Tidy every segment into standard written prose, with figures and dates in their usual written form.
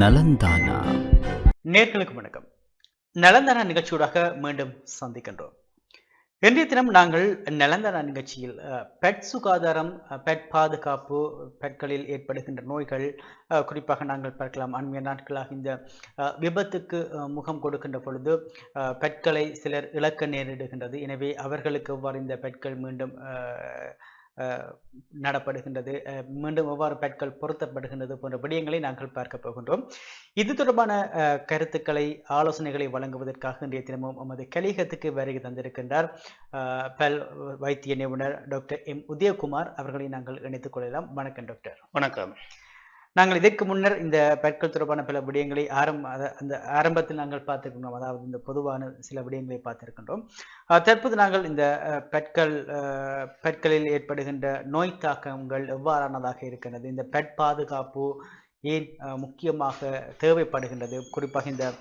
நலந்தானா. நேர்களுக்கு வணக்கம். நலந்தானா நிகழ்ச்சியூடாக மீண்டும் சந்திக்கின்றோம். இன்றைய தினம் நாங்கள் நலந்தானா நிகழ்ச்சியில் பெட் சுகாதாரம், பெட் பாதுகாப்பு, பெட்களில் ஏற்படுகின்ற நோய்கள், குறிப்பாக நாங்கள் பார்க்கலாம் அண்மைய நாட்களாக இந்த விபத்துக்கு முகம் கொடுக்கின்ற பொழுது பெட்களை சிலர் இழக்க நேரிடுகின்றது. எனவே அவர்களுக்கு எவ்வாறு இந்த பெட்கள் மீண்டும் நடப்படுகின்றது, மீண்டும் எவ்வாறு பெட்கள் பொருத்தப்படுகின்றது போன்ற விடயங்களை நாங்கள் பார்க்க போகின்றோம். இது தொடர்பான கருத்துக்களை, ஆலோசனைகளை வழங்குவதற்காக இன்றைய தினமும் நமது கலிகத்துக்கு வருகை தந்திருக்கின்றார் பல் வைத்திய நிபுணர் டாக்டர் எம் உதயகுமார் அவர்களை நாங்கள் இணைத்துக் கொள்ளலாம். வணக்கம் டாக்டர். வணக்கம். நாங்கள் இதற்கு முன்னர் இந்த பெட்கள் தொடர்பான பல விடயங்களை அந்த ஆரம்பத்தில் நாங்கள் பார்த்திருக்கின்றோம். அதாவது இந்த பொதுவான சில விடயங்களை பார்த்திருக்கின்றோம். தற்போது நாங்கள் இந்த பெட்களில் ஏற்படுகின்ற நோய் தாக்கங்கள் எவ்வாறானதாக இருக்கின்றது, இந்த பெட் பாதுகாப்பு ஏன் முக்கியமாக தேவைப்படுகின்றது, குறிப்பாக இந்த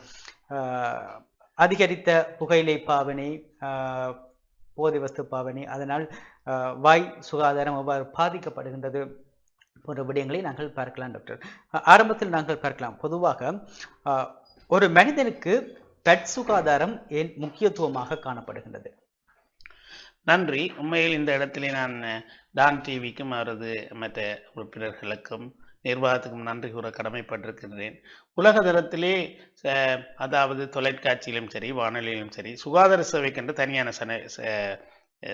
அதிகரித்த புகையிலை பாவனை, போதை வஸ்து பாவனை, அதனால் வாய் சுகாதாரம் எவ்வாறு பாதிக்கப்படுகின்றது போன்ற விடயங்களை நாங்கள் பார்க்கலாம் டாக்டர். ஆரம்பத்தில் நாங்கள் பார்க்கலாம், பொதுவாக ஒரு மனிதனுக்கு பெட் சுகாதாரம் ஏன் முக்கியத்துவமாக காணப்படுகின்றது? நன்றி. உண்மையில் இந்த இடத்திலே நான் டான் டிவிக்கும் அவரது மற்ற உறுப்பினர்களுக்கும் நிர்வாகத்துக்கும் நன்றி கூற கடமைப்பட்டிருக்கின்றேன். உலக தரத்திலே அதாவது தொலைக்காட்சியிலும் சரி, வானொலியிலும் சரி, சுகாதார சேவைக்கென்று தனியான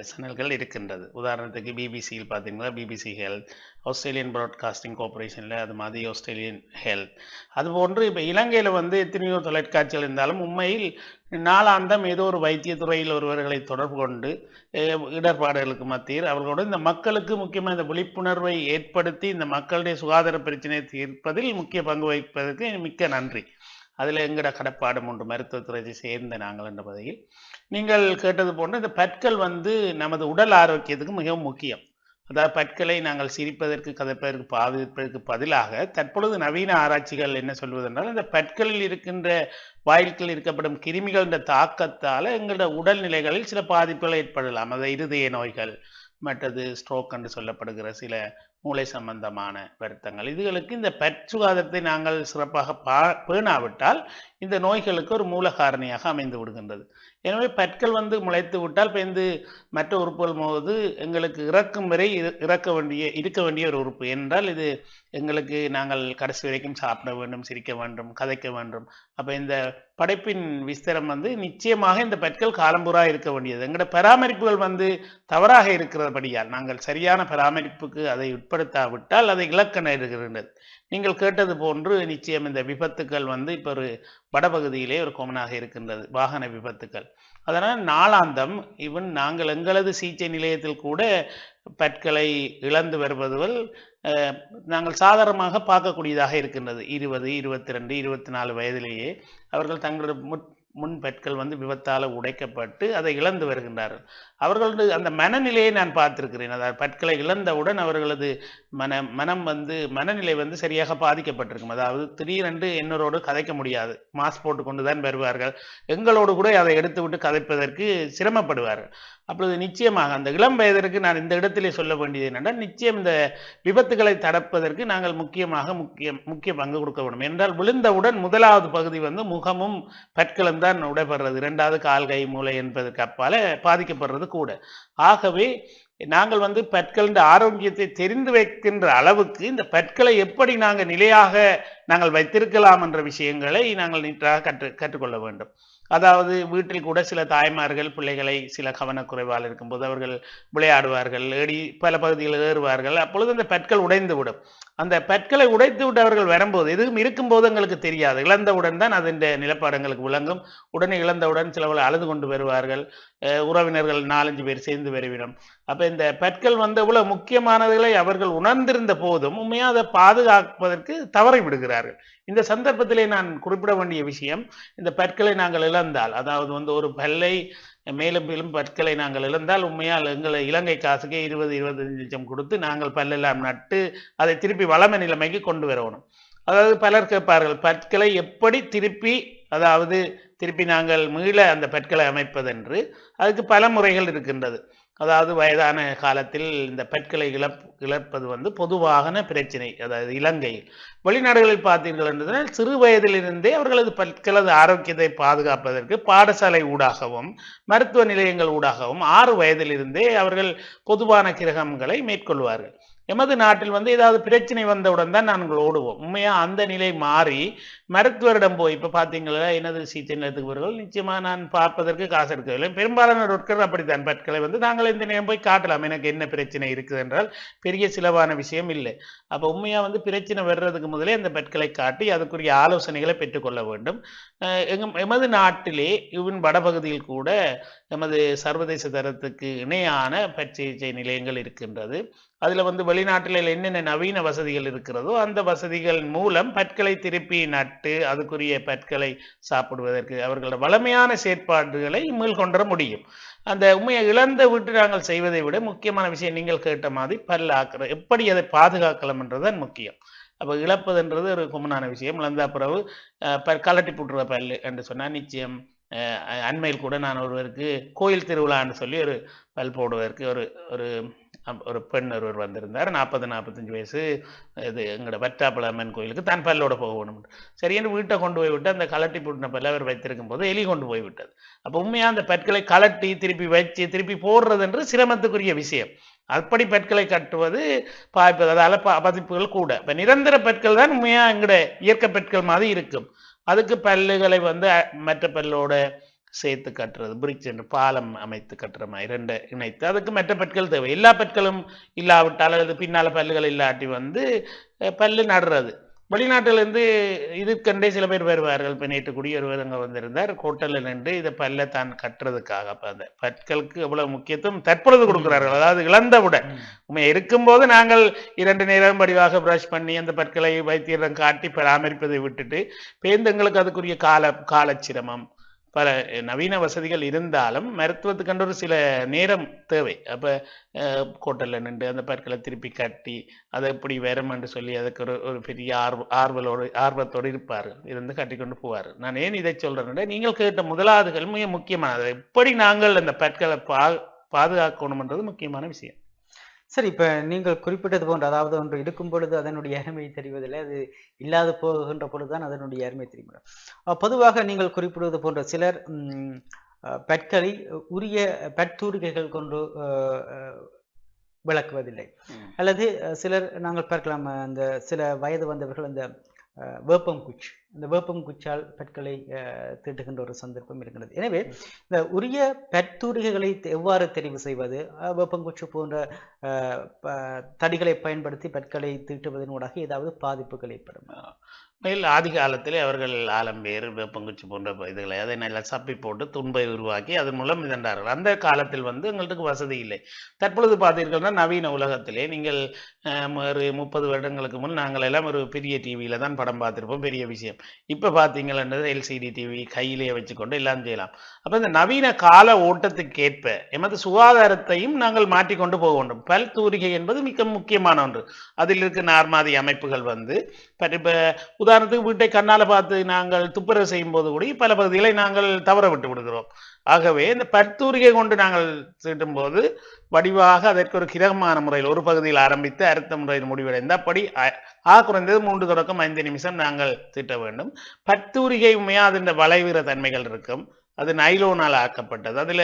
சேனல்கள் இருக்கின்றது. உதாரணத்துக்கு பிபிசியில் பார்த்தீங்கன்னா பிபிசி ஹெல்த், ஆஸ்திரேலியன் ப்ராட்காஸ்டிங் கார்பரேஷனில் அது மாதிரி ஆஸ்திரேலியன் ஹெல்த், அதுபோன்று இப்போ இலங்கையில் எத்தனையோ தொலைக்காட்சிகள் இருந்தாலும் உண்மையில் நாளாந்தம் ஏதோ ஒரு வைத்தியத்துறையில் ஒருவர்களை தொடர்பு கொண்டு இடர்பாடுகளுக்கு மத்தியில் அவர்களோடு இந்த மக்களுக்கு முக்கியமாக இந்த விழிப்புணர்வை ஏற்படுத்தி இந்த மக்களுடைய சுகாதார பிரச்சனையை தீர்ப்பதில் முக்கிய பங்கு வகிப்பதற்கு மிக்க நன்றி. அதில் எங்கட கடப்பாடும் ஒன்று மருத்துவத்துறையை சேர்ந்த நாங்கள் என்ற பகுதியில் நீங்கள் கேட்டது போன்ற இந்த பற்கள் நமது உடல் ஆரோக்கியத்துக்கு மிகவும் முக்கியம். அதாவது பற்களை நாங்கள் சிரிப்பதற்கு, கதைப்பதற்கு, பாதிப்பதற்கு பதிலாக தற்பொழுது நவீன ஆராய்ச்சிகள் என்ன சொல்வதென்றால், இந்த பற்களில் இருக்கின்ற வாயில்கள் இருக்கப்படும் கிருமிகள் என்ற தாக்கத்தால் எங்களோட உடல்நிலைகளில் சில பாதிப்புகள் ஏற்படலாம். அது இருதய நோய்கள், மற்றது ஸ்ட்ரோக் என்று சொல்லப்படுகிற சில மூளை சம்பந்தமான வருத்தங்கள், இதுகளுக்கு இந்த பெட் சுகாதாரத்தை நாங்கள் சிறப்பாக பேணாவிட்டால் இந்த நோய்களுக்கு ஒரு மூல காரணியாக அமைந்து விடுகின்றது. எனவே பெட்கள் முளைத்து விட்டால் பேர்ந்து மற்ற உறுப்புகள் போது எங்களுக்கு இறக்கும் வரை இருக்க வேண்டிய ஒரு உறுப்பு என்றால் இது எங்களுக்கு நாங்கள் கடைசி வரைக்கும் சாப்பிட வேண்டும், சிரிக்க வேண்டும், கதைக்க வேண்டும். அப்போ இந்த படைப்பின் விஸ்தரம் நிச்சயமாக இந்த பெட்கள் காலம்புறா இருக்க வேண்டியது. எங்களோட பராமரிப்புகள் தவறாக இருக்கிறபடியால் நாங்கள் சரியான பராமரிப்புக்கு அதை உட்படுத்தாவிட்டால் அதை இழக்க நேருகின்றது. நீங்கள் கேட்டது போன்று நிச்சயம் இந்த விபத்துக்கள் இப்போ ஒரு வடபகுதியிலே ஒரு கோமனாக இருக்கின்றது, வாகன விபத்துக்கள். அதனால் நாளாந்தம் நாங்கள் எங்களது சிகிச்சை நிலையத்தில் கூட பற்களை இழந்து வருவதுகள் நாங்கள் சாதாரணமாக பார்க்கக்கூடியதாக இருக்கின்றது. 20, 22, 24 வயதிலேயே அவர்கள் தங்களது முன் பெட்கள் விபத்தால் உடைக்கப்பட்டு அதை இழந்து வருகின்றார்கள். அவர்களது அந்த மனநிலையை நான் பார்த்திருக்கிறேன். அதாவது பற்களை இழந்தவுடன் அவர்களது மனம் மனநிலை சரியாக பாதிக்கப்பட்டிருக்கும். அதாவது திடீரென்று என்னோடு கதைக்க முடியாது, மாஸ்க் போட்டு கொண்டு தான் வருவார்கள். எங்களோடு கூட அதை எடுத்து விட்டு கதைப்பதற்கு சிரமப்படுவார்கள். அப்பொழுது நிச்சயமாக அந்த இளம் வயதிற்கு நான் இந்த இடத்திலே சொல்ல வேண்டியது என்னென்றால், நிச்சயம் இந்த விபத்துகளை தடுப்பதற்கு நாங்கள் முக்கிய பங்கு கொடுக்க வேண்டும். என்றால் விழுந்தவுடன் முதலாவது பகுதி முகமும் பற்களும் தான் உடைபடுறது, இரண்டாவது கால், கை, மூளை என்பதற்கு அப்பால பாதிக்கப்படுறது கூட. ஆகவே நாங்கள் பற்களின் ஆரோக்கியத்தை தெரிந்து வைக்கின்ற அளவுக்கு இந்த பற்களை எப்படி நாங்கள் நிலையாக நாங்கள் வைத்திருக்கலாம் என்ற விஷயங்களை நாங்கள் நீட்டாக கற்றுக்கொள்ள வேண்டும். அதாவது வீட்டில் கூட சில தாய்மார்கள் பிள்ளைகளை சில கவனக்குறைவால் இருக்கும்போது அவர்கள் விளையாடுவார்கள், பல பகுதிகளில் ஏறுவார்கள். அப்பொழுது அந்த பற்கள் உடைந்து விடும். அந்த பற்களை உடைத்து விட்டு அவர்கள் வரும்போது எதுவும் இருக்கும்போது எங்களுக்கு தெரியாது, இழந்தவுடன் தான் அதன் நிலப்பாடு எங்களுக்கு விளங்கும். உடனே இழந்தவுடன் சிலவர்கள் அழுது கொண்டு வருவார்கள், உறவினர்கள் 4-5 பேர் சேர்ந்து வருவிடும். அப்ப இந்த பற்கள் இவ்வளவு முக்கியமானவர்களை அவர்கள் உணர்ந்திருந்த போதும் உண்மையாக அதை பாதுகாப்பதற்கு தவறி விடுகிறார்கள். இந்த சந்தர்ப்பத்திலே நான் குறிப்பிட வேண்டிய விஷயம், இந்த பற்களை நாங்கள் இழந்தால், அதாவது ஒரு பல்லை மேலும் மேலும் பற்களை நாங்கள் இழந்தால் உண்மையால் எங்களை இலங்கை காசுக்கே 20-25 லட்சம் கொடுத்து நாங்கள் பல்லெல்லாம் நட்டு அதை திருப்பி வளமை நிலைமைக்கு கொண்டு வரணும். அதாவது பலர் கேட்பார்கள், பற்களை எப்படி திருப்பி அதாவது திருப்பி நாங்கள் மீள அந்த பற்களை அமைப்பதென்று அதுக்கு பல முறைகள் இருக்கின்றது. அதாவது வயதான காலத்தில் இந்த பற்களை இழப்பது வந்து பொதுவான பிரச்சனை. அதாவது இலங்கையில், வெளிநாடுகளில் பார்த்தீர்கள் என்றால் சிறு வயதிலிருந்தே அவர்களது பற்களது ஆரோக்கியத்தை பாதுகாப்பதற்கு பாடசாலை ஊடாகவும் மருத்துவ நிலையங்கள் ஊடாகவும் 6 வயதிலிருந்தே அவர்கள் பொதுவான கிரகங்களை மேற்கொள்வார்கள். எமது நாட்டில் வந்து ஏதாவது பிரச்சனை வந்தவுடன் தான் நாங்கள் ஓடுவோம். உண்மையா அந்த நிலை மாறி மருத்துவரிடம் போய் இப்ப பாத்தீங்களா எனது சிகிச்சை நிலையத்துக்கு நிச்சயமா நான் பார்ப்பதற்கு காசு எடுக்கவில்லை. பெரும்பாலான டாக்டர் அப்படித்தான் பற்களை வந்து நாங்கள் இந்த நேரம் போய் காட்டலாம் எனக்கு என்ன பிரச்சனை இருக்குது என்றால் பெரிய சிலவான விஷயம் இல்லை. அப்ப உண்மையா வந்து பிரச்சனை வர்றதுக்கு முதலே அந்த பற்களை காட்டி அதுக்குரிய ஆலோசனைகளை பெற்றுக்கொள்ள வேண்டும். எமது நாட்டிலே இவன் வடபகுதியில் கூட எமது சர்வதேச தரத்துக்கு இணையான பற்சிகிச்சை நிலையங்கள் இருக்கின்றது. அதுல வந்து வெளிநாட்டில் என்னென்ன நவீன வசதிகள் இருக்கிறதோ அந்த வசதிகள் மூலம் பற்களை திருப்பி நட்டு அதுக்குரிய பற்களை சாப்பிடுவதற்கு அவர்களோட வளமையான செயற்பாடுகளை மீள்கொண்டு முடியும். அந்த உண்மையை இழந்த விட்டு நாங்கள் செய்வதை விட முக்கியமான விஷயம் நீங்கள் கேட்ட மாதிரி பல்லாக்குற எப்படி அதை பாதுகாக்கலாம் என்றுதான் முக்கியம். அப்ப இழப்பதுன்றது ஒரு குமனான விஷயம். இழந்த பிறகு கலட்டி போட்டுற பல்லு என்று சொன்னா நிச்சயம். அண்மையில் கூட நான் ஒருவருக்கு கோயில் திருவிழான்னு சொல்லி ஒரு பல் போடுவதற்கு ஒரு ஒரு பெண் ஒருவர் வந்திருந்தார். 40-45 வயசு. இது எங்களோட வட்டாப்பள அம்மன் கோயிலுக்கு தான் பல்லோட போகணும். சரின்னு வீட்டை கொண்டு போய் விட்டு அந்த கலட்டி போட்டின பல்ல அவர் வைத்திருக்கும் போது எலி கொண்டு போய் விட்டது. அப்போ உண்மையா அந்த பற்களை கலட்டி திருப்பி வச்சு திருப்பி போடுறது என்று சிரமத்துக்குரிய விஷயம். அப்படி பற்களை கட்டுவது பாய்ப்பது அதால பதிப்புகள் கூட. இப்ப நிரந்தர பற்கள் தான் உண்மையா எங்களோட இயற்கை பற்கள் மாதிரி இருக்கும். அதுக்கு பல்லுகளை வந்து மற்ற பல்லோட சேர்த்து கட்டுறது, பிரிட்ஜ் என்று பாலம் அமைத்து கட்டுற மாதிரி 2 இணைத்து அதுக்கு மற்ற பற்கள் தேவை. எல்லா பற்களும் இல்லாவிட்டால் அல்லது பின்னால பல்லுகள் இல்லாட்டி வந்து பல்லு நடுறது. வெளிநாட்டிலிருந்து இதுக்கண்டே சில பேர் வருவார்கள். இப்போ நேற்று கூடிய ஒருவர் அங்கே வந்திருந்தார். ஹோட்டலில் நின்று இதை பல்ல தான் கட்டுறதுக்காக. அப்போ அந்த பற்களுக்கு எவ்வளவு முக்கியத்துவம் தற்பொழுது கொடுக்கிறார்கள். அதாவது இழந்தவுடன் உண்மை இருக்கும்போது நாங்கள் 2 நேரம் வடிவாக பிரஷ் பண்ணி அந்த பற்களை வைத்தியரிடம் காட்டி பராமரிப்பதை விட்டுட்டு பேருந்துங்களுக்கு அதுக்குரிய காலச்சிரமம் பல நவீன வசதிகள் இருந்தாலும் மருத்துவத்துக்கு ஒரு சில நேரம் தேவை. அப்ப கோட்டல்ல நின்று அந்த பற்களை திருப்பி கட்டி அதை எப்படி வரும் என்று சொல்லி அதுக்கு ஒரு பெரிய ஆர்வத்தோடு இருப்பார்கள். இருந்து கட்டி கொண்டு போவார்கள். நான் ஏன் இதை சொல்றேன், நீங்கள் கேட்ட முதலாவதுகள் மிக முக்கியமானது. எப்படி நாங்கள் அந்த பற்களை பாதுகாக்கணும்ன்றது முக்கியமான விஷயம். சரி, இப்ப நீங்கள் குறிப்பிட்டது போன்ற, அதாவது ஒன்று இருக்கும் பொழுது அதனுடைய அருமை தெரிவதில்லை, அது இல்லாது போகின்ற பொழுதுதான் அதனுடைய அருமை தெரியும். பொதுவாக நீங்கள் குறிப்பிடுவது போன்ற சிலர் பற்களை உரிய பற்தூரிகைகள் கொண்டு விளக்குவதில்லை. அல்லது சிலர் நாங்கள் பார்க்கலாம், அந்த சில வயது வந்தவர்கள் அந்த வேப்பங்குச்சி, இந்த வேப்பங்குச்சால் பற்களை தீட்டுகின்ற ஒரு சந்தர்ப்பம் இருக்கிறது. எனவே இந்த உரிய பற்தூரிகைகளை எவ்வாறு தெரிவு செய்வது, வேப்பங்குச்சி போன்ற தடிகளை பயன்படுத்தி பற்களை தீட்டுவதனூடாக ஏதாவது பாதிப்புகள் ஏற்படும்? மேல் ஆதி காலத்திலே அவர்கள் ஆலம்பேர் வேப்பங்குச்சி போன்ற இதுகளை அதை நல்லா சப்பி போட்டு துன்பை உருவாக்கி அதன் மூலம் இதண்டார்கள். அந்த காலத்தில் வந்து எங்களுக்கு வசதி இல்லை. தற்பொழுது பார்த்தீர்கள்னா நவீன உலகத்திலே நீங்கள் ஒரு 30 வருடங்களுக்கு முன் நாங்கள் எல்லாம் ஒரு பெரிய டிவியில தான் படம் பார்த்திருப்போம். பெரிய விஷயம். இப்ப பார்த்தீங்கன்னா எல்சிடி டிவி கையிலேயே வச்சுக்கொண்டு எல்லாம் செய்யலாம். அப்ப இந்த நவீன கால ஓட்டத்துக்கு ஏற்ப எமது சுகாதாரத்தையும் நாங்கள் மாற்றிக்கொண்டு போக வேண்டும். பல் தூரிகை என்பது மிக முக்கியமான ஒன்று. அதில் இருக்க நார்மாதி அமைப்புகள் வந்து இப்ப உதாரணத்துக்கு வீட்டை கண்ணால பார்த்து நாங்கள் துப்புரவு செய்யும் போது கூட பல பகுதிகளை நாங்கள் தவற விட்டு விடுகிறோம். ஆகவே இந்த பற்தூரிகை கொண்டு நாங்கள் தீட்டும் போது வடிவாக அதற்கு ஒரு கிரகமான முறையில் ஒரு பகுதியில் ஆரம்பித்து அடுத்த முறையில் முடிவடைந்த அப்படி குறைந்தது 3 தொடக்கம் 5 நிமிஷம் நாங்கள் தீட்ட வேண்டும். பற்தூரிகை உண்மையா அதன் வளைவிற தன்மைகள் இருக்கும். அது நைலோனால் ஆக்கப்பட்டது. அதுல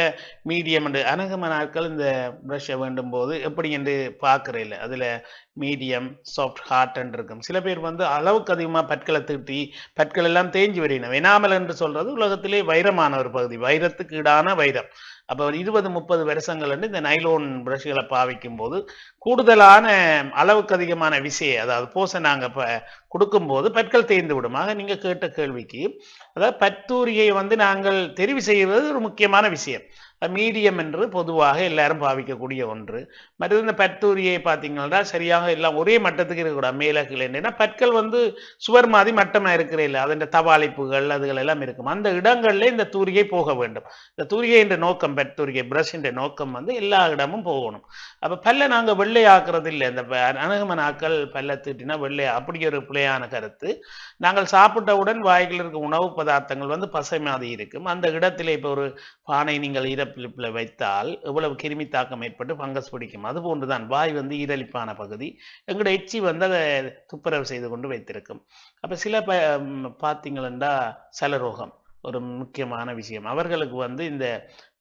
மீடியம் என்று அநேகமான நாட்கள் இந்த பிரஷை வேண்டும் போது எப்படி என்று பார்க்கறதில்லை. அதுல மீடியம், சாஃப்ட், ஹார்ட் என்று இருக்கும். சில பேர் வந்து அளவுக்கு அதிகமாக பற்களை தீட்டி பற்கள் எல்லாம் தேஞ்சு வரையின. வெனாமல் என்று சொல்றது உலகத்திலே வைரமான ஒரு பகுதி, வைரத்துக்கு ஈடான வைரம். அப்போ 20-30 வருஷங்கள் இந்த நைலோன் பிரஷ்களை பாவிக்கும் போது கூடுதலான அளவுக்கு அதிகமான விசையை, அதாவது போசை நாங்கள் கொடுக்கும்போது பற்கள் தேய்ந்து விடும். ஆக நீங்க கேட்ட கேள்விக்கு, அதாவது பற்தூரியை வந்து நாங்கள் தெரிவு செய்வது ஒரு முக்கியமான விஷயம். மீடியம் என்று பொதுவாக எல்லாரும் பாவிக்கக்கூடிய ஒன்று. மற்றது இந்த பற்தூரியை பார்த்தீங்கன்னா சரியாக எல்லாம் ஒரே மட்டத்துக்கு இருக்கக்கூடாது, மேலகில். ஏன்னா பற்கள் வந்து சுவர் மாதிரி மட்டமாக இருக்கிற இல்லை, அதன் தவாளிப்புகள் அதுகள் எல்லாம் இருக்கும். அந்த இடங்கள்ல இந்த தூரிகை போக வேண்டும். இந்த தூரிகை என்ற நோக்கம், பற்தூரிகை பிரஷ் என்ற நோக்கம் வந்து எல்லா இடமும் போகணும். அப்ப பல்ல நாங்க வெள்ளை ஆக்குறது இல்லை. இந்த அணுகுமனாக்கள் பல்ல தீட்டினா வெள்ளை, அப்படி ஒரு பிழையான கருத்து. நாங்கள் சாப்பிட்டவுடன் வாய்கள் இருக்க உணவு பதார்த்தங்கள் வந்து பசை மாதிரி இருக்கும். அந்த இடத்திலே இப்போ ஒரு பானை நீங்கள் ஈரப்பிலிப்பில் வைத்தால் எவ்வளவு கிருமி தாக்கம் ஏற்பட்டு ஃபங்கஸ் பிடிக்கும். அது போன்றுதான் வாய் வந்து ஈரலிப்பான பகுதி. எங்களோட எச்சி வந்து அதை துப்புரவு செய்து கொண்டு வைத்திருக்கும். அப்ப சில பார்த்தீங்களா சலரோகம் ஒரு முக்கியமான விஷயம். அவர்களுக்கு வந்து இந்த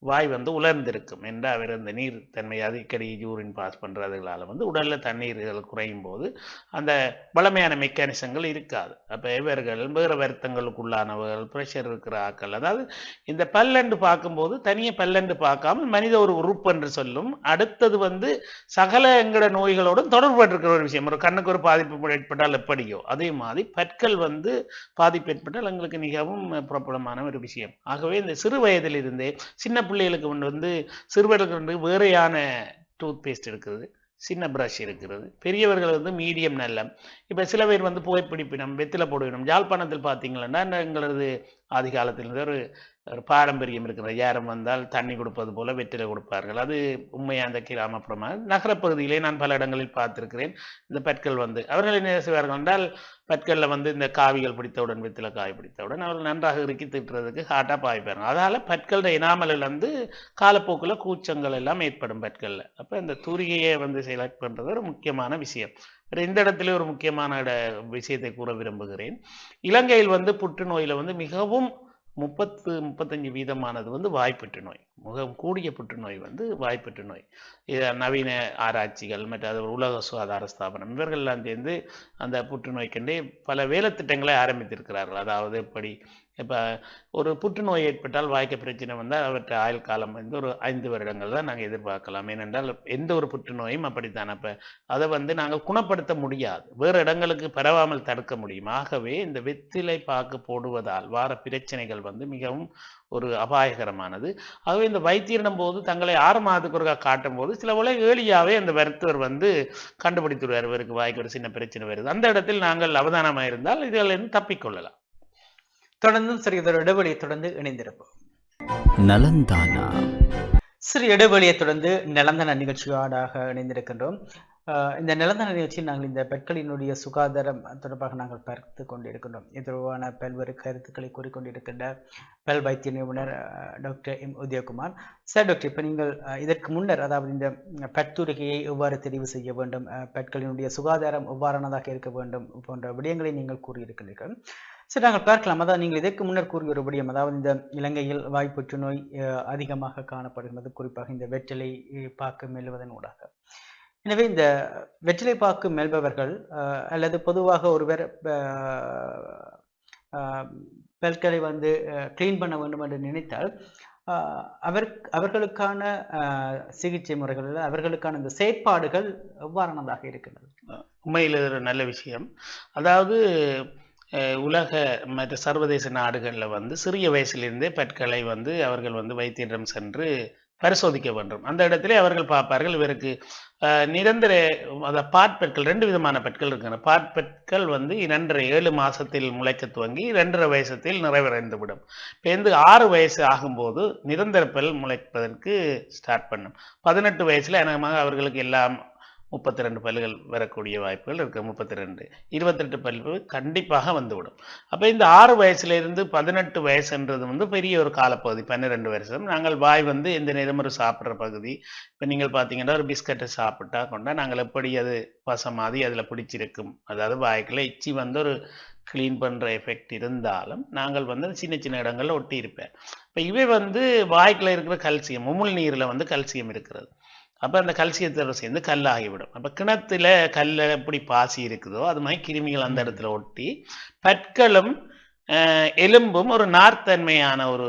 வாய் வந்து உலர்ந்திருக்கும் என்று அவர் இந்த நீர் தன்மை அடிக்கடி யூரின் பாஸ் பண்ணுறதுகளால் வந்து உடலில் தண்ணீர்கள் குறையும் போது அந்த பழமையான மெக்கானிசங்கள் இருக்காது. அப்போ இவர்கள் வேறு வருத்தங்களுக்குள்ளானவர்கள், ப்ரெஷர் இருக்கிற ஆக்கள், அதாவது இந்த பல்லண்டு பார்க்கும்போது தனியாக பல்லண்டு பார்க்காம மனித ஒரு உறுப்பு என்று சொல்லும். அடுத்தது வந்து சகல எங்கட நோய்களோடும் தொடர்புபட்டிருக்கிற ஒரு விஷயம். ஒரு கண்ணுக்கு ஒரு பாதிப்பு ஏற்பட்டால் எப்படியோ அதே மாதிரி பற்கள் வந்து பாதிப்பு ஏற்பட்டால் எங்களுக்கு மிகவும் பிரபலமான ஒரு விஷயம். ஆகவே இந்த சிறு வயதிலிருந்தே சின்ன பிள்ளைகளுக்கு வந்து சிறுவர்களுக்கு வந்து வேறையான டூத் பேஸ்ட் இருக்குது, சின்ன பிரஷ் இருக்கிறது. பெரியவர்கள் வந்து மீடியம் நல்ல. இப்போ சில பேர் வந்து புகைப்பிடிப்பினம், வெத்தில போடுவினம். யாழ்ப்பாணத்தில் பார்த்தீங்கன்னா எங்களது ஆதி காலத்திலிருந்து ஒரு பாரம்பரியம் இருக்கிற, யாரும் வந்தால் தண்ணி கொடுப்பது போல வெற்றிலை கொடுப்பார்கள். அது உண்மையாக அந்த கிராமப்புறமாக. நகரப்பகுதியிலே நான் பல இடங்களில் பார்த்திருக்கிறேன். இந்த பற்கள் வந்து அவர்கள் என்ன செய்வார்கள் என்றால் பற்களில் வந்து இந்த காவிகள் பிடித்தவுடன், வெற்றிலை காய் பிடித்தவுடன் அவர்கள் நன்றாக இறுக்கி திட்டுறதுக்கு ஹாட்டாக பாய்ப்பாங்க. அதனால் பற்களோட இனாமலில் வந்து காலப்போக்கில் கூச்சங்கள் எல்லாம் ஏற்படும் பற்களில். அப்போ இந்த தூரிகையை வந்து செலக்ட் பண்ணுறது ஒரு முக்கியமான விஷயம். இந்த இடத்துல ஒரு முக்கியமான விஷயத்தை கூற விரும்புகிறேன். இலங்கையில் வந்து புற்றுநோயில் வந்து மிகவும் 30-35% வந்து வாய்ப்புற்று நோய். மிகவும் கூடிய புற்றுநோய் வந்து வாய்ப்புற்று நோய். நவீன ஆராய்ச்சிகள் மற்ற உலக சுகாதார ஸ்தாபனம் இவர்கள்லாம் சேர்ந்து அந்த புற்றுநோய்க்கண்டே பல வேலை திட்டங்களை ஆரம்பித்திருக்கிறார்கள். அதாவது எப்படி இப்போ ஒரு புற்றுநோய் ஏற்பட்டால் வாய்க்க பிரச்சனை வந்தால் அவற்றை ஆயுள் காலம் வந்து ஒரு 5 வருடங்கள் தான் நாங்கள் எதிர்பார்க்கலாம். ஏனென்றால் எந்த ஒரு புற்றுநோயும் அப்படித்தான். அப்போ அதை வந்து நாங்கள் குணப்படுத்த முடியாது, வேறு இடங்களுக்கு பரவாமல் தடுக்க முடியும். ஆகவே இந்த வெற்றிலை பாக்கு போடுவதால் வார பிரச்சனைகள் வந்து மிகவும் ஒரு அபாயகரமானது. ஆகவே இந்த வைத்தியரிடம் போது தங்களை 6 மாதத்துக்கு ஒருக்கா காட்டும் போது சில போல ஏழியாவே அந்த மருத்துவர் வந்து கண்டுபிடித்துருவார், இவருக்கு வாய்க்கு ஒரு சின்ன பிரச்சனை வருது. அந்த இடத்தில் நாங்கள் அவதானமாக இருந்தால் இதிலிருந்து தப்பிக்கொள்ளலாம். தொடர்ந்தும் சிறிது இடைவெளியை தொடர்ந்து இணைந்திருப்போம். நலந்தானா சிறு இடைவெளியை தொடர்ந்து நிலந்தன நிகழ்ச்சியோடாக இணைந்திருக்கின்றோம். இந்த நிலந்தன நிகழ்ச்சியில் நாங்கள் இந்த பெண்களினுடைய சுகாதாரம் தொடர்பாக நாங்கள் பார்த்து கொண்டிருக்கின்றோம். இது தொடர்பான பல்வேறு கருத்துக்களை கூறிக்கொண்டிருக்கின்ற பல் வைத்திய நிபுணர் doctor M Udayakumar sir. Doctor, இப்போ நீங்கள் இதற்கு முன்னர், அதாவது இந்த பற்துறையை எவ்வாறு தெரிவு செய்ய வேண்டும், பெண்களினுடைய சுகாதாரம் எவ்வாறானதாக இருக்க வேண்டும் போன்ற விடயங்களை நீங்கள் கூறியிருக்கிறீர்கள். சரி, நாங்கள் பார்க்கலாம். அதாவது நீங்கள் இதற்கு முன்னர் கூறிய ஒரு விடயம், அதாவது இந்த இலங்கையில் வாய் புற்றுநோய் அதிகமாக காணப்படுகிறது, குறிப்பாக இந்த வெற்றிலை பாக்கு மெல்லுவதன் ஊடாக. எனவே இந்த வெற்றிலை பாக்கு மெல்பவர்கள் அல்லது பொதுவாக ஒருவர் பற்களை வந்து கிளீன் பண்ண வேண்டும் என்று நினைத்தால் அவர்களுக்கான சிகிச்சை முறைகள், அவர்களுக்கான இந்த செயற்பாடுகள் எவ்வாறானதாக இருக்கின்றது? உண்மையில் ஒரு நல்ல விஷயம். அதாவது உலக மற்ற சர்வதேச நாடுகளில் வந்து சிறிய வயசிலிருந்தே பற்களை வந்து அவர்கள் வந்து வைத்தியரிடம் சென்று பரிசோதிக்க வேண்டும். அந்த இடத்திலே அவர்கள் பார்ப்பார்கள் இவருக்கு நிரந்தர பாட்பற்கள் 2 விதமான பற்கள் இருக்கின்றன. பாட்பற்கள் வந்து 7 மாசத்தில் முளைக்க துவங்கி 2.5 வயசத்தில் நிறைவடைந்து விடும். இப்போ 6 வயசு ஆகும்போது நிரந்தர பல் முளைப்பதற்கு ஸ்டார்ட் பண்ணும். 18 வயசுல அநேகமாக அவர்களுக்கு எல்லாம் 32 பல்லுகள் வரக்கூடிய வாய்ப்புகள் இருக்கு. 32, 28 பல்லு கண்டிப்பாக வந்துவிடும். அப்போ இந்த 6 வயசுலேருந்து 18 வயசுன்றது வந்து பெரிய ஒரு காலப்பகுதி. 12 வருஷம் நாங்கள் வாய் வந்து எந்த நேரமும் ஒரு சாப்பிட்ற பகுதி. இப்போ நீங்கள் பார்த்தீங்கன்னா ஒரு பிஸ்கட்டை சாப்பிட்டா கொண்டா நாங்கள் எப்படி அது பசமாதி அதில் பிடிச்சிருக்கும், அதாவது வாய்க்குள்ள எச்சி வந்து ஒரு கிளீன் பண்ணுற எஃபெக்ட் இருந்தாலும் நாங்கள் வந்து சின்ன சின்ன இடங்களில் ஒட்டி இருப்பேன். இப்போ இவை வந்து வாய்க்குள்ள இருக்கிற கல்சியம், உமிழ் நீரில் வந்து கல்சியம் இருக்கிறது. அப்போ அந்த கல்சியத்தோட சேர்ந்து கல்லாகிவிடும். அப்போ கிணத்துல கல்ல எப்படி பாசி இருக்குதோ அது மாதிரி கிருமிகள் அந்த இடத்துல ஒட்டி பற்களும் எலும்பும் ஒரு நார்த்தன்மையான ஒரு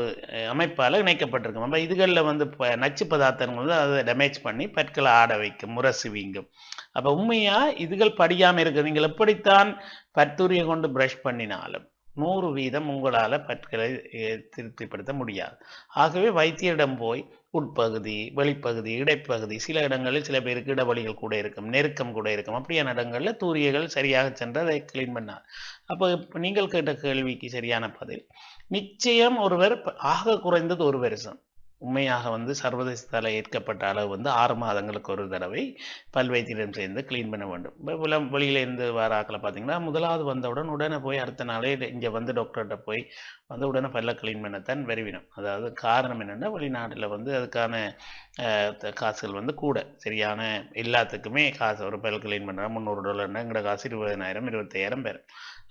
அமைப்பால் இணைக்கப்பட்டிருக்கும். அப்போ இதுகளில் வந்து நச்சு பதார்த்தங்கள் வந்து அதை டேமேஜ் பண்ணி பற்களை ஆட வைக்கும், முரசு வீங்கும். அப்போ உண்மையாக இதுகள் படியாமல் இருக்குது. நீங்கள் எப்படித்தான் பற்துரியை கொண்டு ப்ரஷ் பண்ணினாலும் 100% உங்களால் பற்களை திருப்திப்படுத்த முடியாது. ஆகவே வைத்தியரிடம் போய் உட்பகுதி, வெளிப்பகுதி, இடைப்பகுதி, சில இடங்களில் சில பேருக்கு இடவழிகள் கூட இருக்கும், நெருக்கம் கூட இருக்கும். அப்படியான இடங்கள்ல தூரியர்கள் சரியாக சென்று அதை கிளீன் பண்ணார். அப்போ இப்ப நீங்கள் கேட்ட கேள்விக்கு சரியான பதில், நிச்சயம் ஒருவர் ஆக குறைந்தது 1 வருஷம் உண்மையாக சர்வதேசத்தால் ஏற்கப்பட்ட அளவு 6 மாதங்களுக்கு ஒரு தடவை பல்வைத்தியம் சேர்ந்து கிளீன் பண்ண வேண்டும். இப்போ வெளியிலேருந்து வர ஆக்களை பார்த்தீங்கன்னா முதலாவது வந்தவுடன் உடனே போய் அடுத்த நாளே இங்கே டாக்டர்கிட்ட போய் உடனே பல்ல கிளீன் பண்ணத்தான் வருவினோம். அதாவது காரணம் என்னென்னா வெளிநாட்டில் அதுக்கான காசுகள் கூட சரியான எல்லாத்துக்குமே காசு. ஒரு பல் கிளீன் பண்ணா $300, எங்கட காசு 20,000 25,000 பேர்.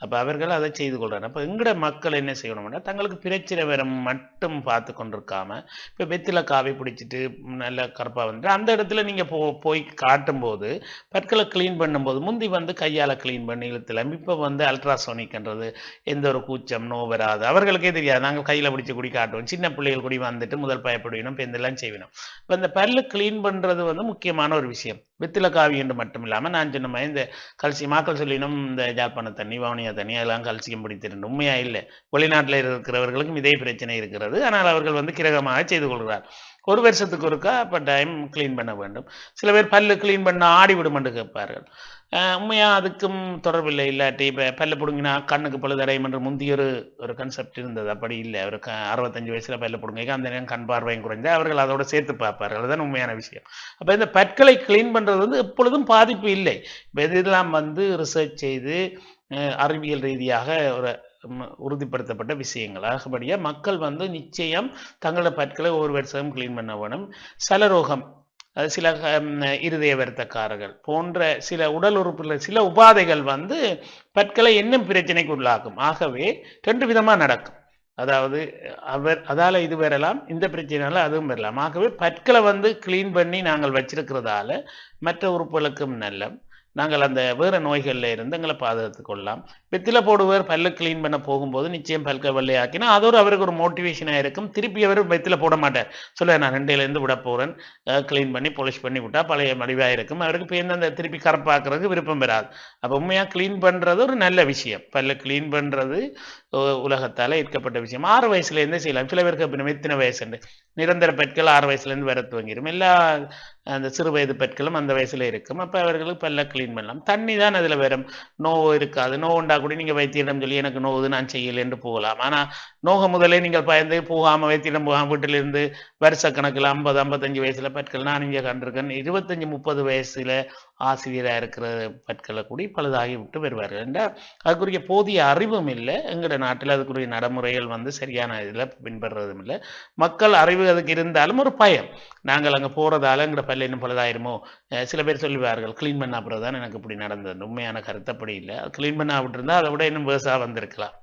அப்போ அவர்கள் அதை செய்து கொள்றாங்க. அப்போ எங்கட மக்கள் என்ன செய்யணும்னா தங்களுக்கு பிரச்சனை வர மட்டும் பார்த்து கொண்டிருக்காம இப்போ வெத்தில காவி பிடிச்சிட்டு நல்ல கருப்பாக அந்த இடத்துல நீங்கள் போய் காட்டும்போது பற்களை கிளீன் பண்ணும்போது முந்தி கையால் கிளீன் பண்ணி இழுத்துலாம். இப்போ அல்ட்ராசோனிக்ன்றது எந்த ஒரு கூச்சம் நோ வராது. அவர்களுக்கே தெரியாது. நாங்கள் கையில் பிடிச்சி குடி காட்டுவோம். சின்ன பிள்ளைகள் கூடி முதல் பயப்படுவினோம், இப்போ இதெல்லாம் செய்வினோம். இப்போ இந்த பல்லு கிளீன் பண்ணுறது முக்கியமான ஒரு விஷயம். வெத்தில காவி என்று மட்டும் இல்லாமல் நான் சொன்ன மாதிரி இந்த கல்சியம் ஆக்கள் சொல்லினோம், இந்த ஜாழ்ப்பாண தண்ணி வவுனியா தண்ணி அதெல்லாம் கல்சியம் பிடித்திருந்த உண்மையா இல்லை. வெளிநாட்டில் இருக்கிறவர்களுக்கும் இதே பிரச்சனை இருக்கிறது. ஆனால் அவர்கள் கிரகமாக செய்து கொள்கிறார். 1 வருஷத்துக்கு ஒருக்கா அப்போ டைம் கிளீன் பண்ண வேண்டும். சில பேர் பல்லு கிளீன் பண்ண ஆடி விடும் என்று கேட்பார்கள். உண்மையா அதுக்கும் தொடர்பில்லை. இல்லாட்டி இப்போ பல்ல பிடுங்கினா கண்ணுக்கு பழுதடையும் என்று முந்தைய ஒரு கன்செப்ட் இருந்தது. அப்படி இல்லை. ஒரு 65 வயசில் பல்ல பிடுங்க அந்த நேரம் கண் பார்வையும் குறைஞ்சா அவர்கள் அதோட சேர்த்து பார்ப்பார்கள். அதுதான் உண்மையான விஷயம். அப்போ இந்த பற்களை கிளீன் பண்ணுறது எப்பொழுதும் பாதிப்பு இல்லை. இப்போ இதெல்லாம் ரிசர்ச் செய்து அறிவியல் ரீதியாக ஒரு உறுதிப்படுத்தப்பட்ட விஷயங்கள். ஆகபடியாக மக்கள் நிச்சயம் தங்களோட பற்களை 1 வருஷம் கிளீன் பண்ண வேணும். சலரோகம், சில இருதய வருத்தக்காரர்கள் போன்ற சில உடல் உறுப்புகள் சில உபாதைகள் பற்களை இன்னும் பிரச்சனைக்கு உள்ளாக்கும். ஆகவே 2 விதமாக நடக்கும். அதாவது அதால இது வரலாம், இந்த பிரச்சனையால அதுவும் வரலாம். ஆகவே பற்களை கிளீன் பண்ணி நாங்கள் வச்சிருக்கிறதால மற்ற உறுப்புகளுக்கும் நல்ல நாங்கள் அந்த வேறு நோய்களில் இருந்து எங்களை பாதுகாத்து கொள்ளலாம். வெத்தில போடுவர் பல்லு கிளீன் பண்ண போகும்போது நிச்சயம் பல்க வெள்ளையாக்கினா அது அவருக்கு ஒரு மோட்டிவேஷனாக இருக்கும். திருப்பி அவர் வெத்தில போட மாட்டார். சொல்ல நான் 2லேருந்து விட போகிறேன், கிளீன் பண்ணி பாலிஷ் பண்ணி விட்டா பழைய மடிவாக இருக்கும். அவருக்கு இப்போ அந்த திருப்பி கரப்பாக்குறதுக்கு விருப்பம் பெறாது. அப்போ உண்மையாக கிளீன் பண்ணுறது ஒரு நல்ல விஷயம். பல்ல கிளீன் பண்ணுறது உலகத்தால் ஏற்கப்பட்ட விஷயம். 6 வயசுலேருந்தே செய்யலாம். சில பேருக்கு இப்போ எத்தனை வயசுண்டு நிரந்தர பெட்கள் 6 வயசுலேருந்து வர துவங்கிடும். எல்லா அந்த சிறு வயது பெட்களும் அந்த வயசுல இருக்கும். அப்போ அவர்களுக்கு பல்ல கிளீன் பண்ணலாம். தண்ணி தான் அதில் வரும். நோவு இருக்காது. நோவுண்டா கூட நீங்கள் வைத்தியிடம் சொல்லி எனக்கு நோவுது நான் செய்யலை என்று போகலாம். ஆனால் நோக முதலே நீங்கள் பயந்து போகாமல் வைத்தியிடம் போகாமல் வீட்டிலிருந்து வருஷக்கணக்கில் 50 55 வயசுல பற்கள் நான் இங்கே கண்டிருக்கேன். 25 30 வயசுல ஆசிரியராக இருக்கிற பற்களை கூடி பழுதாகி விட்டு வருவார்கள். என்றால் அதுக்குரிய போதிய அறிவும் இல்லை. எங்களோட நாட்டில் அதுக்குரிய நடைமுறைகள் சரியான இதில் பின்பற்றுறதும் இல்லை. மக்கள் அறிவு அதுக்கு இருந்தாலும் ஒரு பயம். நாங்கள் அங்கே போகிறதால எங்களோட பல்ல இன்னும் பழுதாயிருமோ. சில பேர் சொல்லுவார்கள் கிளீன் பண்ண அப்புறம் தான் எனக்கு இப்படி நடந்தது. உண்மையான கருத்தப்படி இல்லை. அது கிளீன் பண்ண விட்டுருந்தா அதை விட இன்னும் வேர்ஸாக வந்திருக்கலாம்.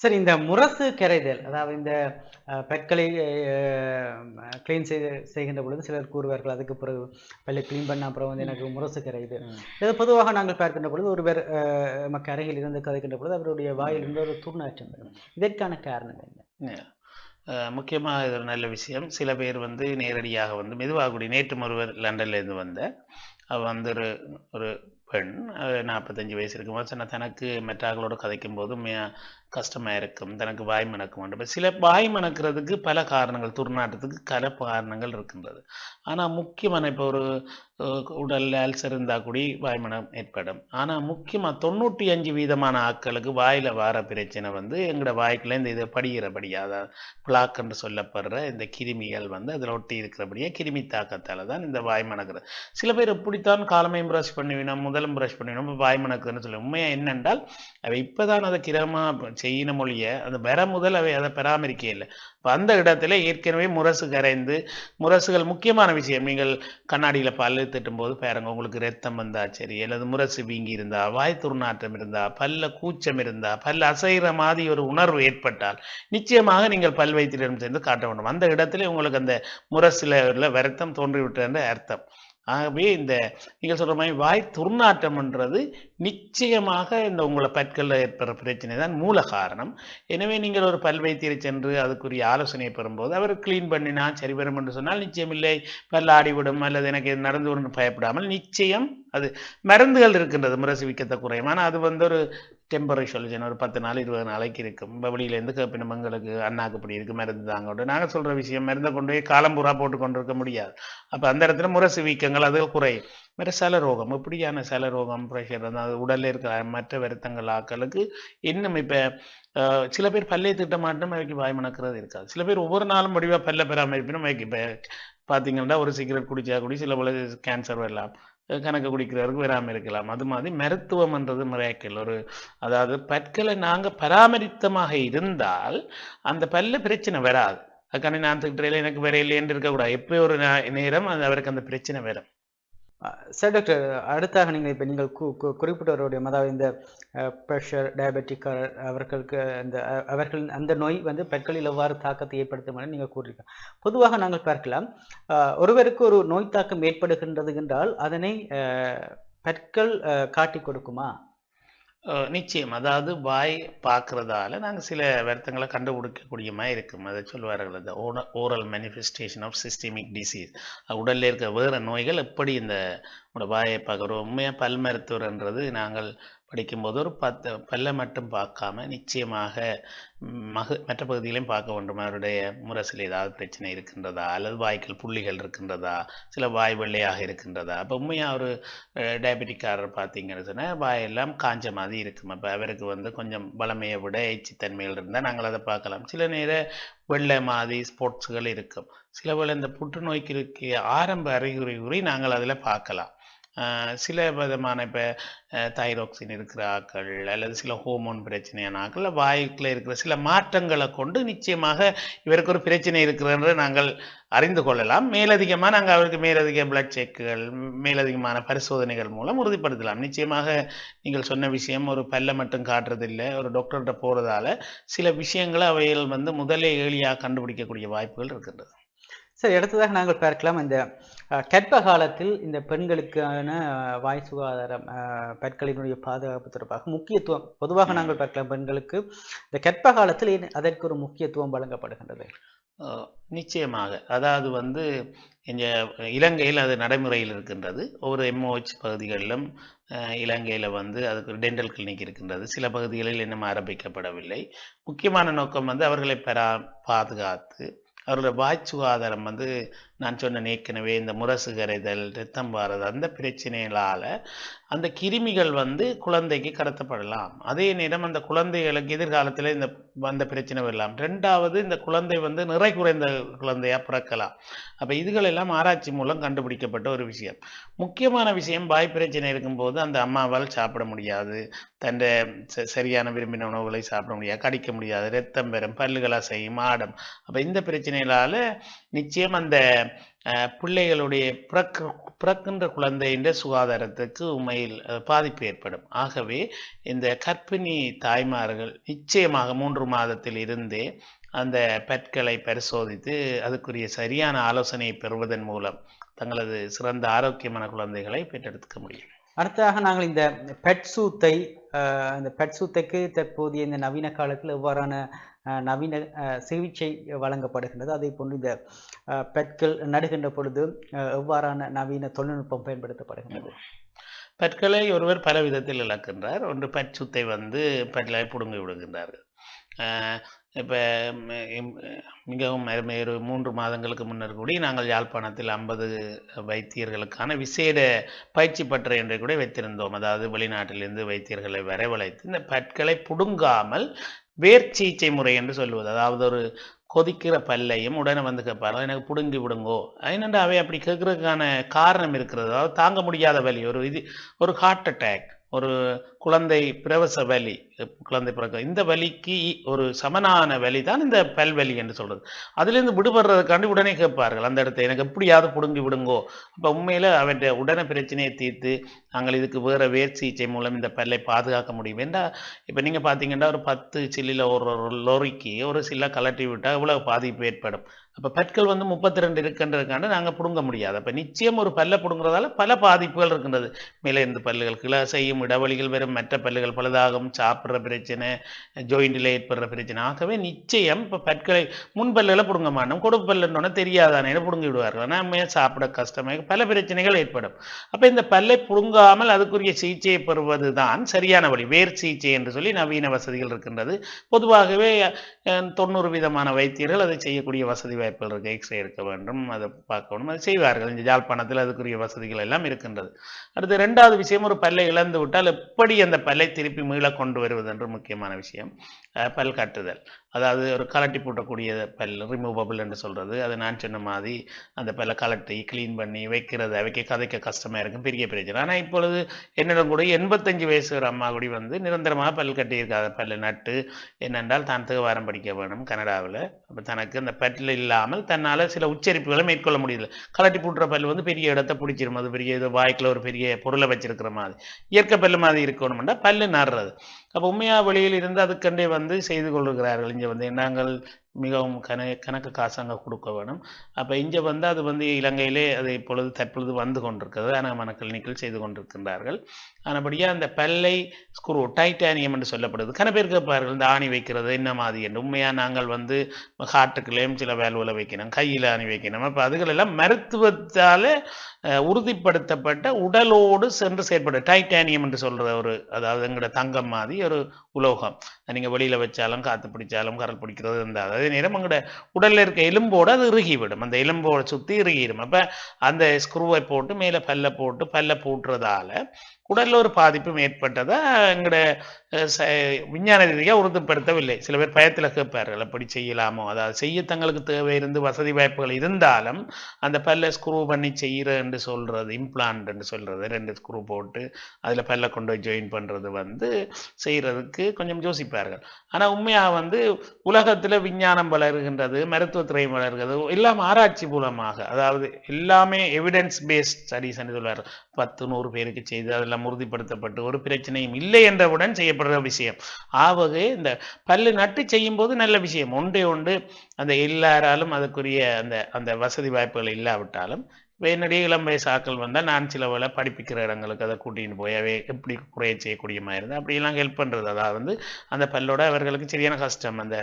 சரி, இந்த முரசு கரைதல், அதாவது இந்த பற்களை கிளீன் செய்கின்ற பொழுது சிலர் கூறுவார்கள் அதுக்கு பிறகு பல்லை கிளீன் பண்ண அப்புறம் எனக்கு முரசு கரையுது. இதை பொதுவாக நாங்கள் பார்க்கின்ற பொழுது ஒருவர் நமக்கு அருகில் இருந்து கதைக்கின்ற பொழுது அவருடைய வாயிலிருந்து ஒரு துர்நாற்றம் வரும். இதற்கான காரணம் என்ன? முக்கியமாக இது ஒரு நல்ல விஷயம். சில பேர் நேரடியாக மெதுவாக கூடி நேற்று ஒருவர் லண்டன்லேருந்து அவ ஒரு பெண் 45 வயசு இருக்கும்போது சொன்ன தனக்கு மெட்டாக்களோடு கதைக்கும் போது கஷ்டமாக இருக்கும், தனக்கு வாய் மணக்க வேண்டும். சில வாய் மணக்கிறதுக்கு பல காரணங்கள், துர்நாற்றத்துக்கு பல காரணங்கள் இருக்கின்றது. ஆனால் முக்கியமான இப்போ ஒரு உடல் அல்சர் இருந்தால் கூடி வாய்மனம் ஏற்படும். ஆனால் முக்கியமாக 95% ஆட்களுக்கு வாயில் வர பிரச்சனை எங்களோட வாய்க்குள்ள இந்த இதை படிக்கிறபடியாக, அதாவது பிளாக் என்று சொல்லப்படுற இந்த கிருமிகள் அதில் ஒட்டி இருக்கிறபடியே கிருமி தாக்கத்தால் தான் இந்த வாய் மணக்கிறது. சில பேர் இப்படித்தான் காலமையும் ப்ரஷ் பண்ணுவினோம், முதலும் ப்ரஷ் பண்ணிவினோம், வாய் மணக்குதுன்னு சொல்லுவோம். உண்மையாக என்னென்றால் அவை இப்போதான் அதை கிரமமாக செய்யின மொழியை அந்த பெற முதல் அவை அதை பராமரிக்க இல்லை. இப்போ அந்த இடத்துல ஏற்கனவே முரசு கரைந்து, முரசுகள் முக்கியமான விஷயம். நீங்கள் கண்ணாடியில் பல்லு திட்டும் போது பாருங்க, உங்களுக்கு ரத்தம் வந்தா சரி, அல்லது முரசு வீங்கி இருந்தா, வாய் துர்நாற்றம் இருந்தா, பல்ல கூச்சம் இருந்தா, பல்ல அசைகிற மாதிரி ஒரு உணர்வு ஏற்பட்டால் நிச்சயமாக நீங்கள் பல் வைத்தியரிடம் சேர்ந்து காட்ட வேண்டும். அந்த இடத்துல உங்களுக்கு அந்த முரசுல வருத்தம் தோன்றிவிட்டது அர்த்தம். ஆகவே இந்த நீங்கள் சொல்ற மாதிரி வாய் துர்நாற்றம்ன்றது நிச்சயமாக இந்த உங்களை பற்களில் ஏற்படுற பிரச்சனை தான் மூல காரணம். எனவே நீங்கள் ஒரு பல் வைத்தியரை சென்று அதுக்குரிய ஆலோசனை பெறும்போது அவர் கிளீன் பண்ணினா சரி வரும் என்று சொன்னால் நிச்சயம் இல்லை, பல் ஆடிவிடும் அல்லது எனக்கு நடந்து விடும் பயப்படாமல் நிச்சயம் அது மருந்துகள் இருக்கின்றது முரசு வீக்கத்தை குறையும். ஆனால் அது ஒரு டெம்பரரி சொல்யூஷன் ஒரு 10 நாள் 20 நாளைக்கு இருக்கும். இப்போ வெளியிலேருந்து கேட்பின எங்களுக்கு அண்ணாக்கு இப்படி இருக்குது மருந்து தாங்க நாங்கள் சொல்கிற விஷயம் மருந்தை கொண்டு போய் காலம்பூரா போட்டு கொண்டு இருக்க முடியாது. அப்போ அந்த இடத்துல முரசு வீக்கங்கள் அது குறையும். வேறு சல ரோகம் இப்படியான சல ரோகம் ப்ரெஷர் அது உடலில் இருக்கிற மற்ற வருத்தங்கள் ஆக்களுக்கு இன்னும் இப்போ சில பேர் பல்லை திட்ட மாட்டோம் அவைக்கு வாய் மணக்கிறது இருக்காது. சில பேர் ஒவ்வொரு நாளும் முடிவாக பல்ல பராமரிப்பினும் அவைக்கு இப்போ பார்த்தீங்கன்னா ஒரு சிகரெட் குடிச்சா குடி சில போல கேன்சர் வரலாம், கணக்கு குடிக்கிறவருக்கு வராமல் இருக்கலாம். அது மாதிரி மருத்துவம்ன்றது மிராக்கிள். அதாவது பற்களை நாங்கள் பராமரித்தமாக இருந்தால் அந்த பல்ல பிரச்சனை வராது. அதுக்கான நான் திட்டுறையில் எனக்கு வரையிலேன்னு இருக்கக்கூடாது. எப்போ ஒரு நேரம் அது அவருக்கு அந்த பிரச்சனை வரும். சார் டாக்டர், அடுத்தாக நீங்கள் குறிப்பிட்டவருடைய அதாவது இந்த ப்ரெஷர் டயபெட்டிக் அவர்களுக்கு அவர்கள் அந்த நோய் பற்களில் எவ்வாறு தாக்கத்தை ஏற்படுத்தும் என நீங்கள் கூறுறீங்க. பொதுவாக நாங்கள் பார்க்கலாம், ஒருவருக்கு ஒரு நோய் தாக்கம் ஏற்படுகின்றது என்றால் அதனை பற்கள் காட்டி கொடுக்குமா? நிச்சயம். அதாவது வாய் பார்க்கறதால நாங்கள் சில வருத்தங்களை கண்டுபிடிக்கக்கூடிய மாதிரி இருக்கும். அதை சொல்லுவார்கள் அந்த oral manifestation of systemic disease. உடலில் இருக்க வேறு நோய்கள் எப்படி இந்த வாயை பார்க்குறோம். உண்மையாக பல் மருத்துவர்ன்றது நாங்கள் படிக்கும்போது ஒரு 10 பல்லை மட்டும் பார்க்காம நிச்சயமாக மற்ற பகுதிகளையும் பார்க்க வேண்டும். அவருடைய முரசில் ஏதாவது பிரச்சனை இருக்கின்றதா, அல்லது வாய்க்கள் புள்ளிகள் இருக்கின்றதா, சில வாய் வெள்ளையாக இருக்கின்றதா. அப்போ உண்மையாக ஒரு டயபெட்டிக்காரர் பார்த்தீங்கன்னு சொன்னால் வாயெல்லாம் காஞ்ச மாதிரி இருக்கும். அப்போ அவருக்கு கொஞ்சம் பலமையை விட எச்சித்தன்மைகள் இருந்தால் நாங்கள் அதை பார்க்கலாம். சில நேரம் வெள்ளை மாதிரி ஸ்போர்ட்ஸுகள் இருக்கும். சில வேளை இந்த புற்றுநோய்க்கு இருக்க ஆரம்ப அறிகுறி நாங்கள் அதில் பார்க்கலாம். சில விதமான இப்போ தைராக்சின் இருக்கிற ஆக்கள் அல்லது சில ஹோமோன் பிரச்சனையான ஆக்கள் வாய்க்குள்ள இருக்கிற சில மாற்றங்களை கொண்டு நிச்சயமாக இவருக்கு ஒரு பிரச்சனை இருக்கிறது நாங்கள் அறிந்து கொள்ளலாம். மேலதிகமாக நாங்கள் அவருக்கு மேலதிக பிளட் செக்குகள் மேலதிகமான பரிசோதனைகள் மூலம் உறுதிப்படுத்தலாம். நிச்சயமாக நீங்கள் சொன்ன விஷயம் ஒரு பல்ல மட்டும் காட்டுறதில்லை. ஒரு டாக்டர்கிட்ட போகிறதால சில விஷயங்களை அவைகள் முதலே எளியாக கண்டுபிடிக்கக்கூடிய வாய்ப்புகள் இருக்கின்றது. சரி, அடுத்ததாக நாங்கள் பார்க்கலாம், இந்த கர்ப்ப காலத்தில் இந்த பெண்களுக்கான வாய் சுகாதாரம் பெண்களினுடைய பாதுகாப்பு தொடர்பாக முக்கியத்துவம் பொதுவாக நாங்கள் பார்க்கலாம். பெண்களுக்கு இந்த கர்ப்ப காலத்தில் அதற்கு ஒரு முக்கியத்துவம் வழங்கப்படுகின்றது. நிச்சயமாக. அதாவது இந்த இலங்கையில் அது நடைமுறையில் இருக்கின்றது. ஒவ்வொரு MOH பகுதிகளிலும் இலங்கையில் அதுக்கு டென்டல் கிளினிக் இருக்கின்றது. சில பகுதிகளில் இன்னும் ஆரம்பிக்கப்படவில்லை. முக்கியமான நோக்கம் அவர்களை பாதுகாத்து அவர்களுடைய வாய் சுகாதாரம் நான் சொன்ன ஏற்கனவே இந்த முரசு கரைதல், ரத்தம் வாரது அந்த பிரச்சனைகளால் அந்த கிருமிகள் குழந்தைக்கு கடத்தப்படலாம். அதே நேரம் அந்த குழந்தைகளுக்கு எதிர்காலத்தில் அந்த பிரச்சனை வரலாம். ரெண்டாவது, இந்த குழந்தை நிறை குறைந்த குழந்தையாக பிறக்கலாம். அப்போ இதுகளெல்லாம் ஆராய்ச்சி மூலம் கண்டுபிடிக்கப்பட்ட ஒரு விஷயம். முக்கியமான விஷயம், வாய் பிரச்சனை இருக்கும்போது அந்த அம்மாவால் சாப்பிட முடியாது, தன்னை சரியான விரும்பின உணவுகளை சாப்பிட முடியாது, கடிக்க முடியாது, ரத்தம் பெறும், பல்லுகளாக செய்யும், ஆடம். அப்போ இந்த பிரச்சனைகளால் நிச்சயம் அந்த பிள்ளைகளுடைய பிறக்கின்ற குழந்தையின் சுகாதாரத்துக்கு உண்மையில் பாதிப்பு ஏற்படும். ஆகவே இந்த கர்ப்பிணி தாய்மார்கள் நிச்சயமாக 3 மாதத்தில் இருந்தே அந்த பற்களை பரிசோதித்து அதுக்குரிய சரியான ஆலோசனையை பெறுவதன் மூலம் தங்களது சிறந்த ஆரோக்கியமான குழந்தைகளை பெற்றெடுக்க முடியும். அடுத்ததாக நாங்கள் இந்த பெட்சூத்தை இந்த பெட்சூத்தைக்கு தற்போதைய இந்த நவீன காலத்தில் எவ்வாறான நவீன சிகிச்சை வழங்கப்படுகின்றது, அதே போன்று இந்த பெட்கள் நடுகின்ற பொழுது எவ்வாறான நவீன தொழில்நுட்பம் பயன்படுத்தப்படுகின்றது? பற்களை ஒருவர் பல விதத்தில் இழக்கின்றார். ஒன்று பட்சுத்தை பற்களை புடுங்கி விடுகின்றார்கள். இப்போ மிகவும் ஒரு 3 மாதங்களுக்கு முன்னர் கூட நாங்கள் யாழ்ப்பாணத்தில் 50 வைத்தியர்களுக்கான விசேட பயிற்சி பற்றை என்று கூட வைத்திருந்தோம். அதாவது வெளிநாட்டிலிருந்து வைத்தியர்களை வரவழைத்து இந்த பற்களை புடுங்காமல் வேர் சிகிச்சை முறை என்று சொல்லுவது. அதாவது ஒரு கொதிக்கிற பல்லையும் உடனே கேட்பாரு, எனக்கு புடுங்கி விடுங்கோ. என்னென்று அவை அப்படி கேட்கறதுக்கான காரணம் இருக்கிறது. அதாவது தாங்க முடியாத வலி, ஒரு ஹார்ட் அட்டாக், ஒரு குழந்தை பிரவச வலி, குழந்தை பிறக்க, இந்த வலிக்கு ஒரு சமனான வலி தான் இந்த பல்வலி என்று சொல்றது. அதுலேருந்து விடுபடுறதுக்காண்டி உடனே கேட்பார்கள் அந்த இடத்த எனக்கு எப்படியாவது புடுங்கி விடுங்கோ. அப்போ உண்மையில் அவற்றை உடனே பிரச்சனையை தீர்த்து நாங்கள் இதுக்கு வேறு வேர் சிகிச்சை மூலம் இந்த பல்லை பாதுகாக்க முடியும். ஏன்னா இப்போ நீங்கள் பார்த்தீங்கன்னா ஒரு 10 சில்லில் ஒரு லொரிக்கு ஒரு சில்ல கலட்டி விட்டால் இவ்வளவு பாதிப்பு ஏற்படும். அப்போ பற்கள் வந்து 32 இருக்குன்றதுக்காண்டு நாங்கள் பிடுங்க முடியாது. அப்போ நிச்சயம் ஒரு பல்லை பிடுங்குறதால பல பாதிப்புகள் இருக்கின்றது. மேலே இருந்து பல்லுகள் கீழே செய்யும், இடைவெளிகள் வரும், மற்ற பல்லுகள் பழுதாகும், சாப்பிட்ற பிரச்சனை, ஜாயிண்டில் ஏற்படுற பிரச்சனை. ஆகவே நிச்சயம் இப்போ பற்களை முன்பல்லுகளை பிடுங்க மாட்டோம். கொடுப்பல்லுன்னு தெரியாதானே பிடுங்கி விடுவார்கள். நம்ம சாப்பிட கஷ்டமாக பல பிரச்சனைகள் ஏற்படும். அப்போ இந்த பல்லை பிடுங்காமல் அதுக்குரிய சிகிச்சையை பெறுவது தான் சரியான வழி. வேர் சிகிச்சை என்று சொல்லி நவீன வசதிகள் இருக்கின்றது. பொதுவாகவே 90 விதமான வைத்தியர்கள் அதை செய்யக்கூடிய வசதி வாய்ப்புகள் இருக்கு. எக்ஸ்ரே எடுக்க வேண்டும், அதை பார்க்கணும், அதை செய்வார்கள். இந்த யாழ்ப்பாணத்தில் அதுக்குரிய வசதிகள் எல்லாம் இருக்கின்றது. அடுத்து 2வது விஷயம், ஒரு பல்லை இழந்து விட்டால் எப்படி அந்த பல்லை திருப்பி மீள கொண்டு வருவது என்று முக்கியமான விஷயம். பல் கட்டுதல், அதாவது ஒரு கலட்டி பூட்டக்கூடிய பல், ரிமூவபிள் என்று சொல்றது. அது நான் சொன்ன மாதிரி அந்த பல்லை கலட்டி கிளீன் பண்ணி வைக்க கதைக்க கஷ்டமா இருக்கும், பெரிய பிரச்சனை. ஆனால் இப்பொழுது என்னிடம் கூட 85 வயசு ஒரு அம்மா கூடி வந்து நிரந்தரமாக பல் கட்டியிருக்காங்க. பல்லை நட்டு என்னென்றால் தான் தேவாரம் படிக்க வேணும் கனடாவில். அப்போ தனக்கு அந்த பல்ல இல்லாமல் தன்னால் சில உச்சரிப்புகளை மேற்கொள்ள முடியல. கலட்டி பூட்டுற பல் வந்து பெரிய இடத்தை பிடிச்சிரும், அது பெரிய இது வாய்க்குள்ள ஒரு பெரிய பொருளை வச்சிருக்கிற மாதிரி. இயற்கை பல்லு மாதிரி இருக்கணும்னா பல்லு நடுறது. அப்போ உண்மையாக வெளியில் இருந்து அதுக்கண்டே வந்து செய்து கொள்ளுகிறார்கள். இங்கே வந்து நாங்கள் மிகவும் கணக்கு காசு அங்கே கொடுக்க வேணும். அப்போ இங்கே வந்து அது வந்து இலங்கையிலே அது தற்பொழுது வந்து கொண்டிருக்கிறது. ஆனால் கிளினிக்கில் செய்து கொண்டிருக்கின்றார்கள். ஆனபடியாக அந்த பல்லை ஸ்க்ரூ டைட்டானியம் என்று சொல்லப்படுது. கன பேர் கேட்பார்கள் இந்த ஆணி வைக்கிறது என்ன மாதிரி என்று. உண்மையாக நாங்கள் வந்து ஹார்ட்டுக்குள்ளேயும் சில வேல்வில் வைக்கணும், கையில் ஆணி வைக்கணும். அப்போ அதுகளெல்லாம் மருத்துவத்தால் உறுதிப்படுத்தப்பட்ட உடலோடு சென்று செயற்பட டைட்டானியம் என்று சொல்கிற அதாவது எங்களோட தங்கம் மாதிரி ஒரு உலோகம். நீங்கள் வெளியில் வச்சாலும் காற்று பிடிச்சாலும் கரல் பிடிக்கிறது இருந்தால் அதே நேரம் எங்களோட உடலில் இருக்க எலும்போடு அது இறுகிவிடும், அந்த எலும்போட சுற்றி இறுகிடும். அப்போ அந்த ஸ்க்ரூவை போட்டு மேலே பல்லை பூட்டுறதால உடலில் ஒரு பாதிப்பும் ஏற்பட்டதை எங்களோட விஞ்ஞான ரீதியாக உறுதிப்படுத்தவில்லை. சில பேர் பயத்தில் கேட்பார்கள் அப்படி செய்யலாமோ, அதாவது செய்ய தங்களுக்கு தேவை இருந்து வசதி வாய்ப்புகள் இருந்தாலும் அந்த பல்லை ஸ்க்ரூ பண்ணி செய்கிற என்று சொல்கிறது, இம்ப்ளான்ட் என்று சொல்கிறது, 2 ஸ்க்ரூ போட்டு அதில் பல்லை கொண்டு போய் ஜாயின் பண்ணுறது வந்து செய்கிறதுக்கு கொஞ்சம் யோசிப்பார்கள். ஆனால் உண்மையாக வந்து உலகத்தில் விஞ்ஞானம் வளர்கின்றது, மருத்துவத்துறை வளர்கிறது, எல்லாம் ஆராய்ச்சி மூலமாக, அதாவது எல்லாமே எவிடன்ஸ் பேஸ்ட் ஸ்டடீஸ் என்று சொல்வார். 10-100 பேருக்கு செய்து அதெல்லாம் உறுதிப்படுத்தப்பட்டு ஒரு பிரச்சனையும் இல்லை என்றவுடன் செய்யப்படுற விஷயம். ஆகவே இந்த பல்லு நட்டு செய்யும் போது நல்ல விஷயம். ஒன்று அந்த எல்லாராலும் அதுக்குரிய அந்த வசதி வாய்ப்புகள் இல்லாவிட்டாலும் என்னுடைய இளம் வயசு ஆக்கள் வந்தால் நான் சில வேலை படிப்பிக்கிற இடங்களுக்கு அதை கூட்டிகிட்டு போய் அவை எப்படி குறைய செய்யக்கூடிய மாதிரி இருந்தால் அப்படியெல்லாம் ஹெல்ப் பண்ணுறது. அதாவது வந்து அந்த பல்லோட அவர்களுக்கு சரியான கஷ்டம். அந்த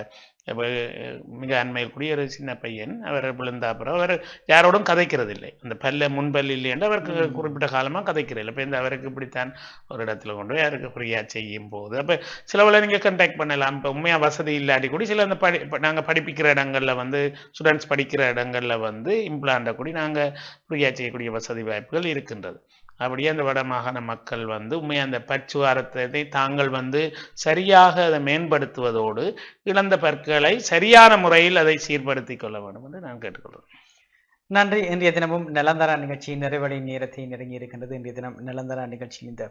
மிக அண்மையில் கூடிய ஒரு சின்ன பையன், அவர் விழுந்தா அப்புறம் அவர் யாரோடும் கதைக்கிறது இல்லை. அந்த பல்ல முன்பல் இல்லை என்று அவருக்கு குறிப்பிட்ட காலமாக கதைக்கிறது இல்லை. இப்போ இந்த அவருக்கு இப்படித்தான் ஒரு இடத்துல கொண்டு போய் அவருக்கு ஃப்ரீயாக செய்யும் போது அப்போ சில வேலை நீங்கள் கண்டாக்ட் பண்ணலாம். இப்போ உண்மையாக வசதி இல்லாட்டி கூட சில அந்த நாங்கள் படிப்பிக்கிற இடங்களில் வந்து ஸ்டூடெண்ட்ஸ் படிக்கிற இடங்களில் வந்து இம்ப்ளான்ட்டை கூடி நாங்கள் ஃப்ரீயாக செய்யக்கூடிய வசதி வாய்ப்புகள் இருக்கின்றது. அப்படியே அந்த வடமாகாண மக்கள் வந்து உண்மையாக அந்த பச்சுவாரத்தை தாங்கள் வந்து சரியாக அதை மேம்படுத்துவதோடு இழந்த பற்களை சரியான முறையில் அதை சீர்படுத்தி கொள்ள வேண்டும் என்று நான் கேட்டுக்கொள்கிறேன். நன்றி. இன்றைய தினமும் நலந்தரா நிகழ்ச்சியின் நிறைவடை நேரத்தை நெருங்கி இருக்கின்றது. இன்றைய தினம் நலந்தரா நிகழ்ச்சி இந்த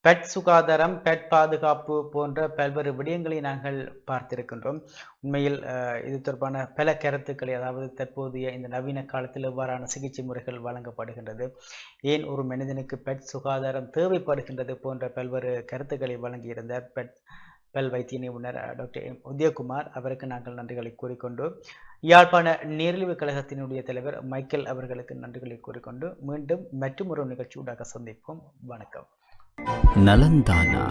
பெட் சுகாதாரம், பெட் பாதுகாப்பு போன்ற பல்வேறு விடயங்களை நாங்கள் பார்த்திருக்கின்றோம். உண்மையில் இது தொடர்பான பல கருத்துக்களை, அதாவது தற்போதைய இந்த நவீன காலத்தில் எவ்வாறான சிகிச்சை முறைகள் வழங்கப்படுகின்றது, ஏன் ஒரு மனிதனுக்கு பெட் சுகாதாரம் தேவைப்படுகின்றது போன்ற பல்வேறு கருத்துக்களை வழங்கியிருந்த பல் வைத்திய நிபுணர் டாக்டர் உதயகுமார் அவருக்கு நாங்கள் நன்றிகளை கூறிக்கொண்டு, யாழ்ப்பாண நீரிழிவு கழகத்தினுடைய தலைவர் மைக்கேல் அவர்களுக்கு நன்றிகளை கூறிக்கொண்டு மீண்டும் மற்றொரு நிகழ்ச்சியூடாக சந்திப்போம். வணக்கம். நலந்தானா.